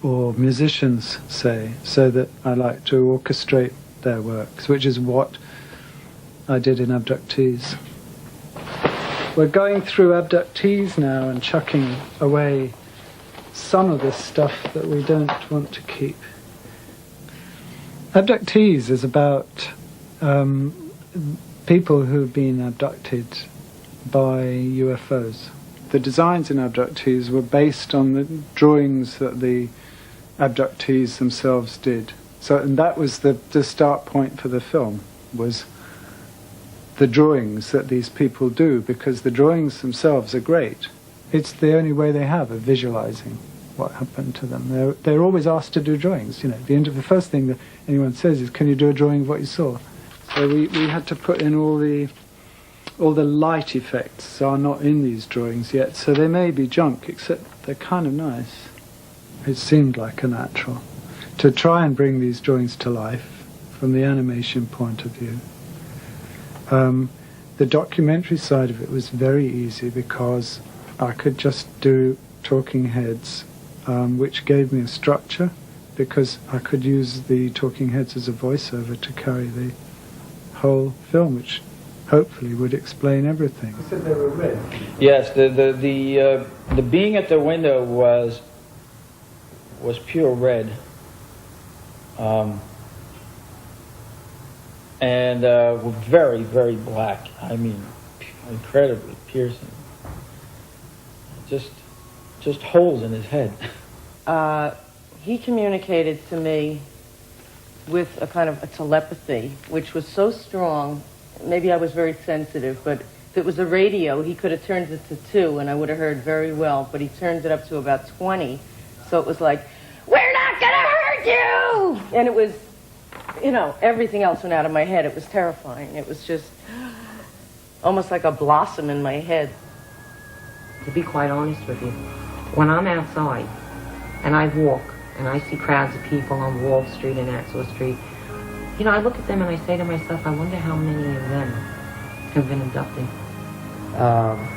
or musicians say, so that I like to orchestrate their works, which is what I did in Abductees. We're going through Abductees now and chucking away some of this stuff that we don't want to keep. Abductees is about people who've been abducted by UFOs. The designs in Abductees were based on the drawings that the abductees themselves did. And that was the start point for the film, was the drawings that these people do, because the drawings themselves are great. It's the only way they have of visualizing what happened to them. They're always asked to do drawings. You know, the first thing that anyone says is, "Can you do a drawing of what you saw?" So we had to put in all the light effects are not in these drawings yet, so they may be junk, except they're kind of nice. It seemed like a natural to try and bring these drawings to life from the animation point of view. The documentary side of it was very easy because I could just do talking heads, which gave me a structure, because I could use the talking heads as a voiceover to carry the whole film, which hopefully would explain everything. You said they were red. Yes, the being at the window was pure red, and very, very black. I mean, incredibly piercing. Just holes in his head. He communicated to me with a kind of a telepathy, which was so strong. Maybe I was very sensitive, but if it was a radio, he could have turned it to 2 and I would have heard very well, but he turned it up to about 20. So it was like, "We're not gonna hurt you!" And it was, you know, everything else went out of my head. It was terrifying. It was just almost like a blossom in my head. To be quite honest with you, when I'm outside and I walk and I see crowds of people on Wall Street and Axel Street, you know, I look at them and I say to myself, I wonder how many of them have been abducted.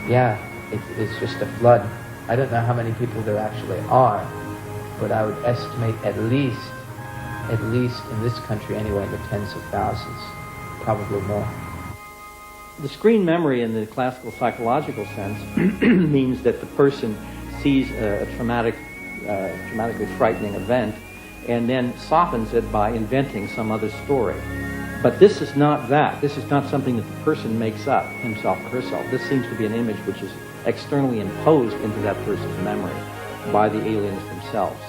Yeah, it's just a flood. I don't know how many people there actually are, but I would estimate at least in this country anyway, in the tens of thousands, probably more. The screen memory in the classical psychological sense means that the person sees a traumatically frightening event and then softens it by inventing some other story. But this is not that. This is not something that the person makes up, himself or herself. This seems to be an image which is externally imposed into that person's memory by the aliens themselves.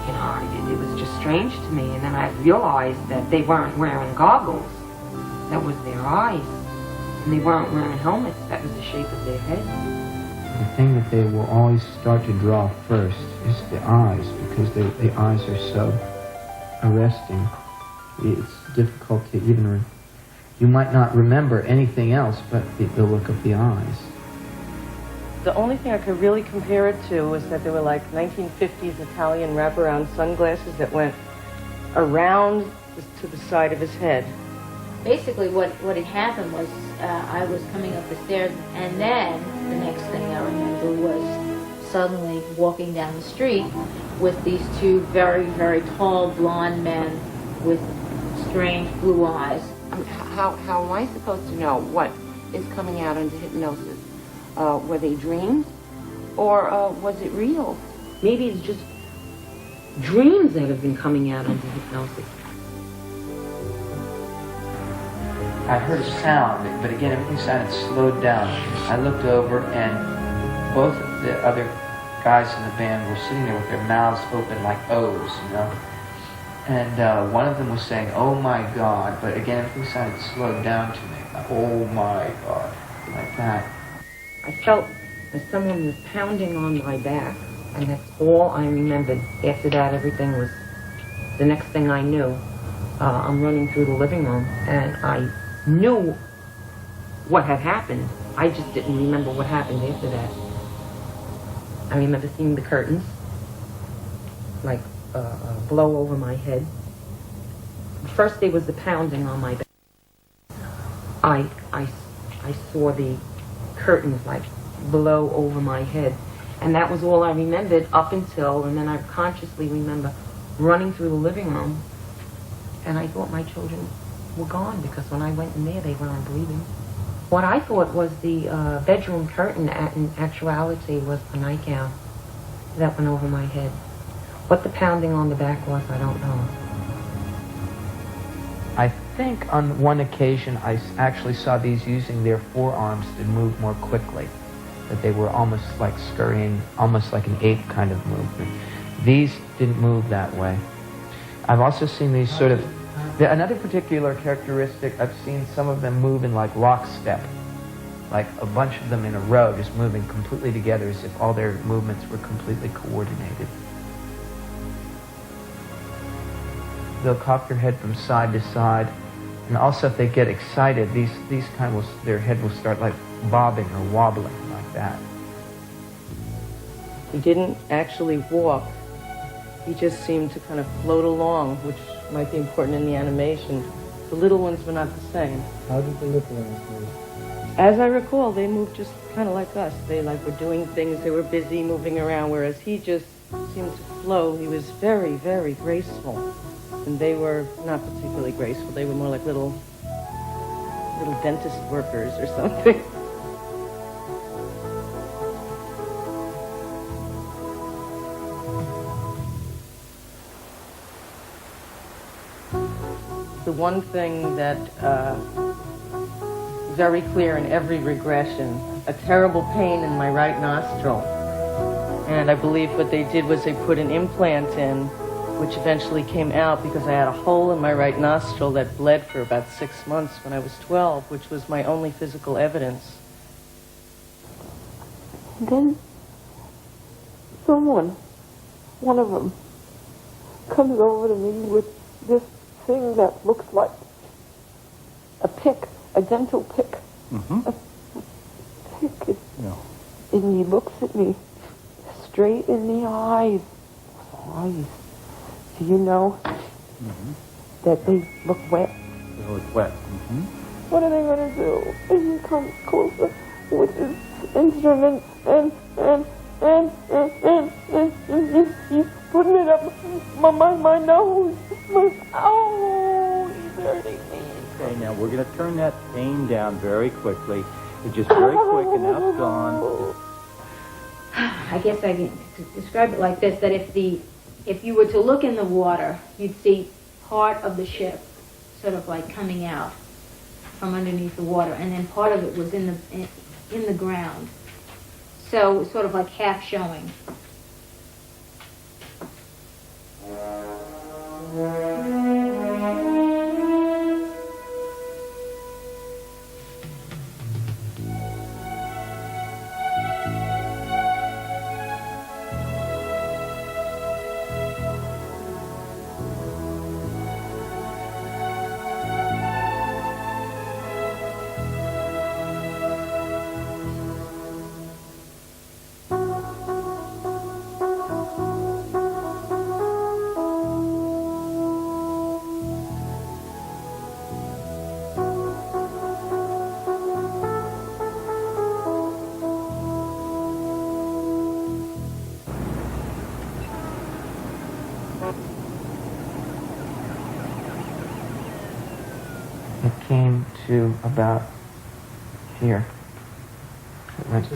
You know, it was just strange to me, and then I realized that they weren't wearing goggles. That was their eyes. And they weren't wearing helmets. That was the shape of their head. The thing that they will always start to draw first is the eyes, because the eyes are so arresting. It's difficult to even... You might not remember anything else but the look of the eyes. The only thing I could really compare it to was that there were like 1950s Italian wraparound sunglasses that went around to the side of his head. Basically what had happened was I was coming up the stairs, and then the next thing I remember was suddenly walking down the street with these two very, very tall blonde men with strange blue eyes. How am I supposed to know what is coming out under hypnosis? Were they dreams, or was it real? Maybe it's just dreams that have been coming out under hypnosis. I heard a sound, but again, everything sounded slowed down. I looked over, and both of the other guys in the band were sitting there with their mouths open like O's, you know? And one of them was saying, "Oh my God," but again, everything sounded slowed down to me. "Oh my God," like that. I felt that someone was pounding on my back, and that's all I remembered. After that, everything was... The next thing I knew, I'm running through the living room, and I knew what had happened. I just didn't remember what happened after that. I remember seeing the curtains, like, blow over my head. First there was the pounding on my back. I saw the curtains like below over my head. And that was all I remembered up until, and then I consciously remember running through the living room, and I thought my children were gone, because when I went in there, they weren't breathing. What I thought was the bedroom curtain, in actuality, was the nightgown that went over my head. What the pounding on the back was, I don't know. I think on one occasion I actually saw these using their forearms to move more quickly, that they were almost like scurrying, almost like an ape kind of movement. These didn't move that way. I've also seen these sort of, another particular characteristic, I've seen some of them move in like lockstep, like a bunch of them in a row, just moving completely together as if all their movements were completely coordinated. They'll cock their head from side to side, and also if they get excited, these kind will, their head will start like bobbing or wobbling like that. He didn't actually walk. He just seemed to kind of float along, which might be important in the animation. The little ones were not the same. How did the little ones move? As I recall, they moved just kind of like us. They like were doing things, they were busy moving around, whereas he just seemed to flow. He was very, very graceful. And they were not particularly graceful. They were more like little dentist workers or something. The one thing that very clear in every regression, a terrible pain in my right nostril. And I believe what they did was they put an implant in, which eventually came out because I had a hole in my right nostril that bled for about 6 months when I was 12, which was my only physical evidence. Then someone, one of them, comes over to me with this thing that looks like a pick, a dental pick. Mm-hmm. A pick. Yeah. And he looks at me straight in the eyes. Eyes. Do you know that they look wet? They look wet. Mm-hmm. What are they going to do? And he comes closer with his instrument and he's putting it up my nose. Oh, he's hurting me. Okay, now we're going to turn that pain down very quickly. It's just very quick, and now it's gone. I guess I can describe it like this, that if you were to look in the water, you'd see part of the ship sort of like coming out from underneath the water, and then part of it was in the ground. So sort of like half showing. It came to about here. It went,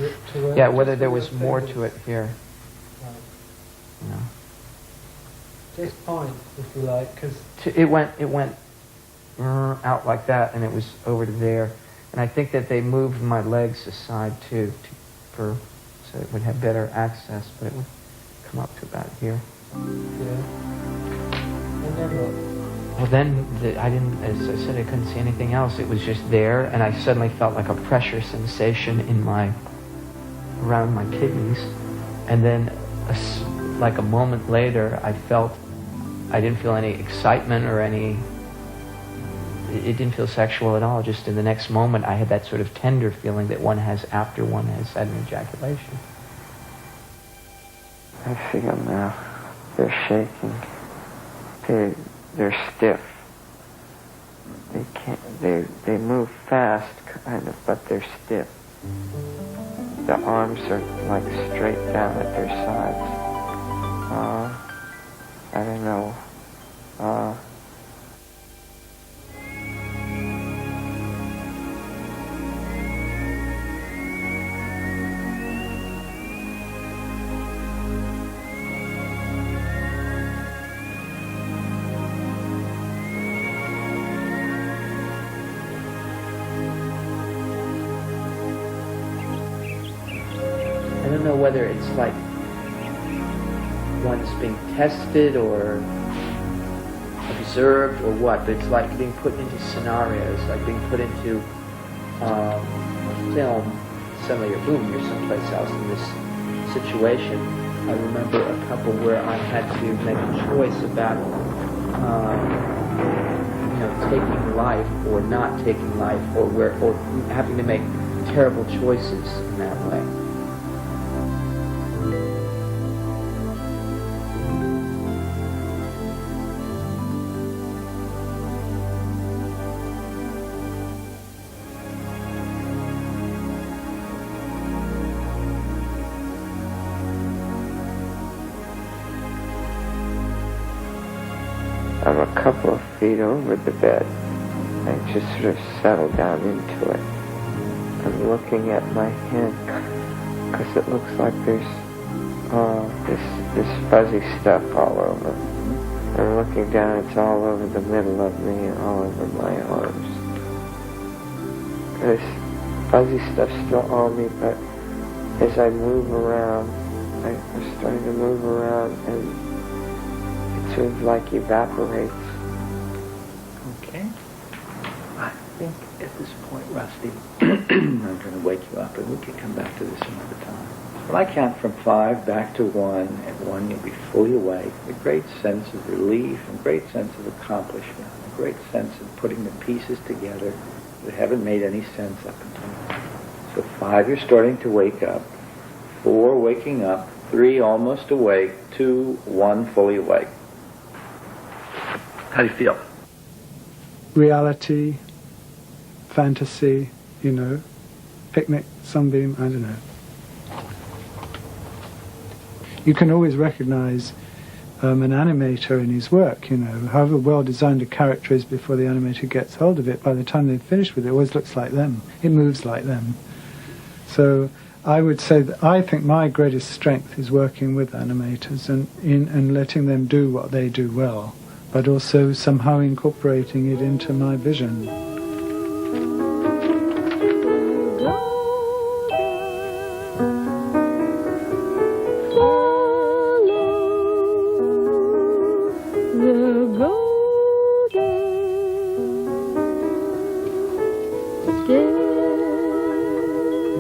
yeah, whether there was more to it here. You know. This point, if you like, because It went out like that, and it was over to there. And I think that they moved my legs aside too, so it would have better access, but it would come up to about here. yeah. And then what? Well, then I didn't, as I said, I couldn't see anything else. It was just there, and I suddenly felt like a pressure sensation in around my kidneys. And then, like a moment later, I didn't feel any excitement or it didn't feel sexual at all. Just in the next moment, I had that sort of tender feeling that one has after one has had an ejaculation. I see them now. They're shaking. They're stiff. They move fast, kind of, but they're stiff. the arms are like straight down at their sides. I don't know. I don't know whether it's like one's being tested or observed or what, but it's like being put into scenarios, like being put into a film. Suddenly, boom, you're someplace else in this situation. I remember a couple where I had to make a choice about, taking life or not taking life, or having to make terrible choices in that way. I'm a couple of feet over the bed. I just sort of settle down into it. I'm looking at my hand because it looks like there's this fuzzy stuff all over. I'm looking down, it's all over the middle of me and all over my arms. This fuzzy stuff's still on me, but as I move around, I'm starting to move around and sort of like evaporates. Okay. I think at this point, Rusty, I'm going to wake you up, and we can come back to this another time. When I count from 5 back to 1, at 1 you'll be fully awake, a great sense of relief, a great sense of accomplishment, a great sense of putting the pieces together that haven't made any sense up until now. So 5, you're starting to wake up. 4, waking up. 3, almost awake. 2, 1, fully awake. How do you feel? Reality, fantasy, picnic, sunbeam, I don't know. You can always recognize an animator in his work, however well designed a character is before the animator gets hold of it, by the time they've finished with it, it always looks like them. It moves like them. So I would say that I think my greatest strength is working with animators and letting them do what they do well, but also somehow incorporating it into my vision.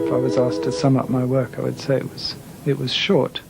If I was asked to sum up my work, I would say it was short.